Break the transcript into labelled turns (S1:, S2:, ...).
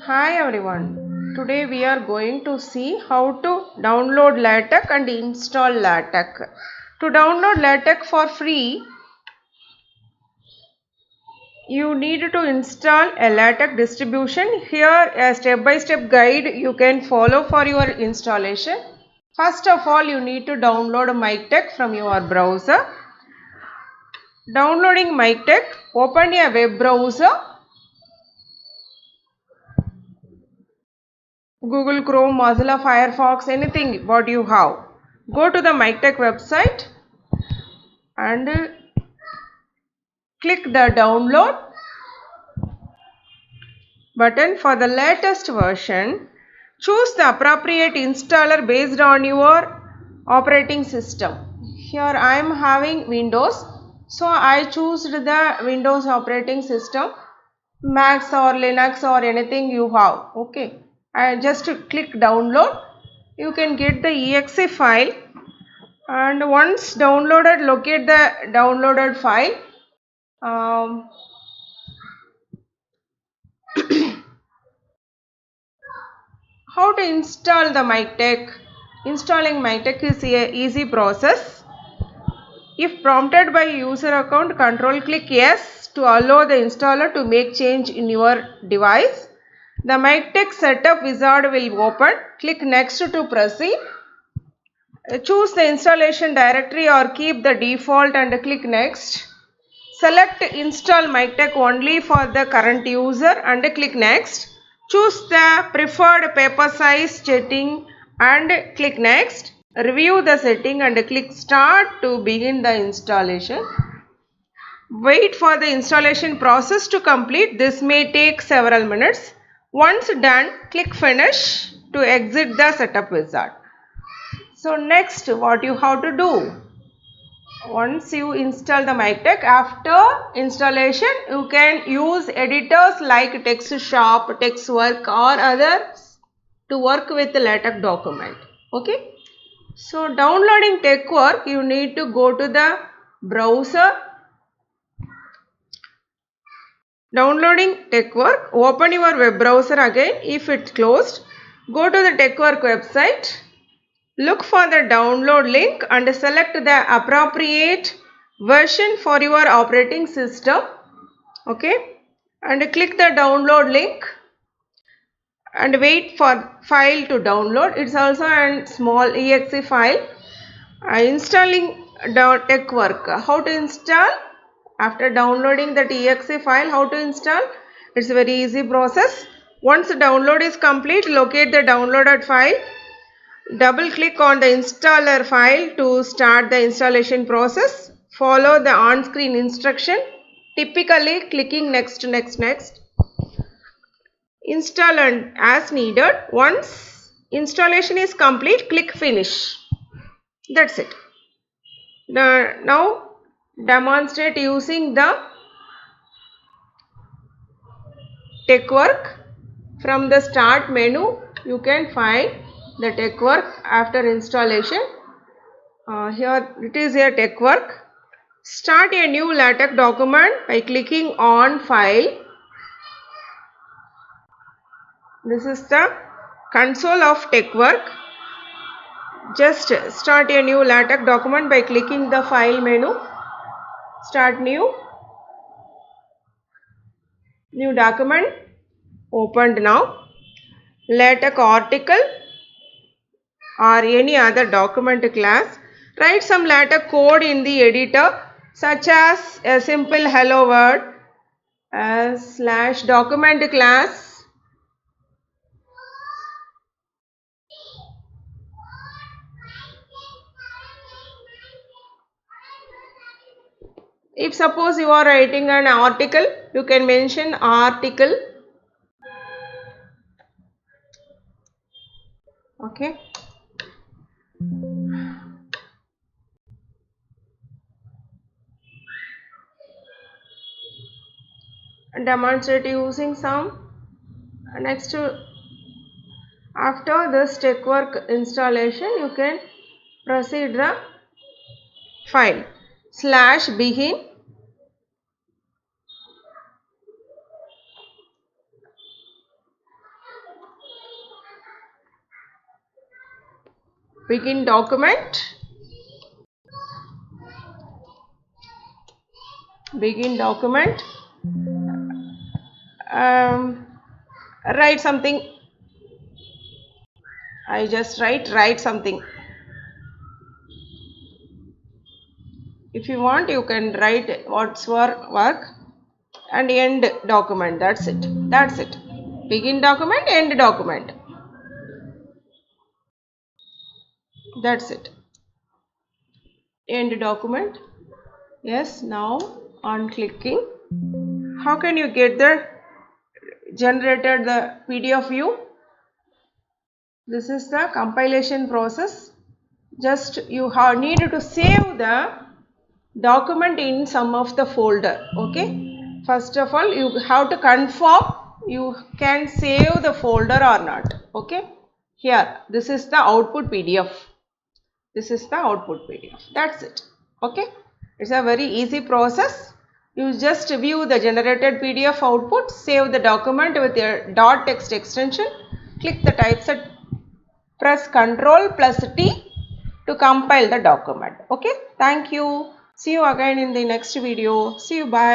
S1: Hi everyone. Today we are going to see how to download LaTeX and install LaTeX. To download LaTeX for free, you need to install a LaTeX distribution. Here a step-by-step guide you can follow for your installation. First of all, you need to download MikTeX from your browser. Downloading MikTeX, open a web browser. Google Chrome, Mozilla Firefox, anything what you have. Go to the MikTeX website and click the download button for the latest version. Choose the appropriate installer based on your operating system. Here I am having Windows, so I choose the Windows operating system. Mac or Linux or anything you have. Okay, I just click download. You can get the exe file, and once downloaded, locate the downloaded file. How to install the MikTeX? Installing MikTeX is an easy process. If prompted by user account, click yes to allow the installer to make change in your device. The MikTeX setup wizard will open. Click next to proceed. Choose the installation directory or keep the default and click next. Select install MikTeX only for the current user and click next. Choose the preferred paper size setting and click next. Review the setting and click start to begin the installation. Wait for the installation process to complete. This may take several minutes. Once done, click finish to exit the setup wizard. So next, what you have to do? Once you install the MikTeX, after installation you can use editors like TextShop, TextWork or others to work with the LaTeX document. Okay. So downloading TextWork, you need to go to the browser. Downloading TextWork, open your web browser again. If it's closed, go to the TextWork website. Look for the download link and select the appropriate version for your operating system. Okay, and click the download link and wait for file to download. It's also a small exe file. Installing TextWork. How to install? After downloading the exe file, how to install? It's a very easy process. Once the download is complete, locate the downloaded file. Double click on the installer file to start the installation process. Follow the on-screen instruction, typically clicking next. Install as needed. Once installation is complete, click finish. That's it. Now demonstrate using the TextWork. From the start menu, you can find the TextWork after installation. Here it is a TextWork. Start a new LaTeX document by clicking on File. This is the console of TextWork. Just start a new LaTeX document by clicking the File menu. Start new. New document opened now. LaTeX article or any other document class. Write some LaTeX code in the editor, such as a simple hello world / document class. If suppose you are writing an article, you can mention article. Okay. Demonstrate using some. Next, after this TextWork installation, you can proceed the file / begin. Begin document. Begin document. Write something. I just write something. If you want, you can write what's work and end document. That's it. That's it. Begin document, end document. That's it. End document. Yes, now on clicking, how can you get the generated the PDF view? This is the compilation process. Just you need to save the document in some of the folder. Okay. First of all, you have to confirm you can save the folder or not. Okay. Here, this is the output PDF. This is the output PDF. That's it. Okay. It's a very easy process. You just view the generated PDF output, save the document with your .text extension, click the typeset, press Ctrl+T to compile the document. Okay. Thank you. See you again in the next video. See you. Bye.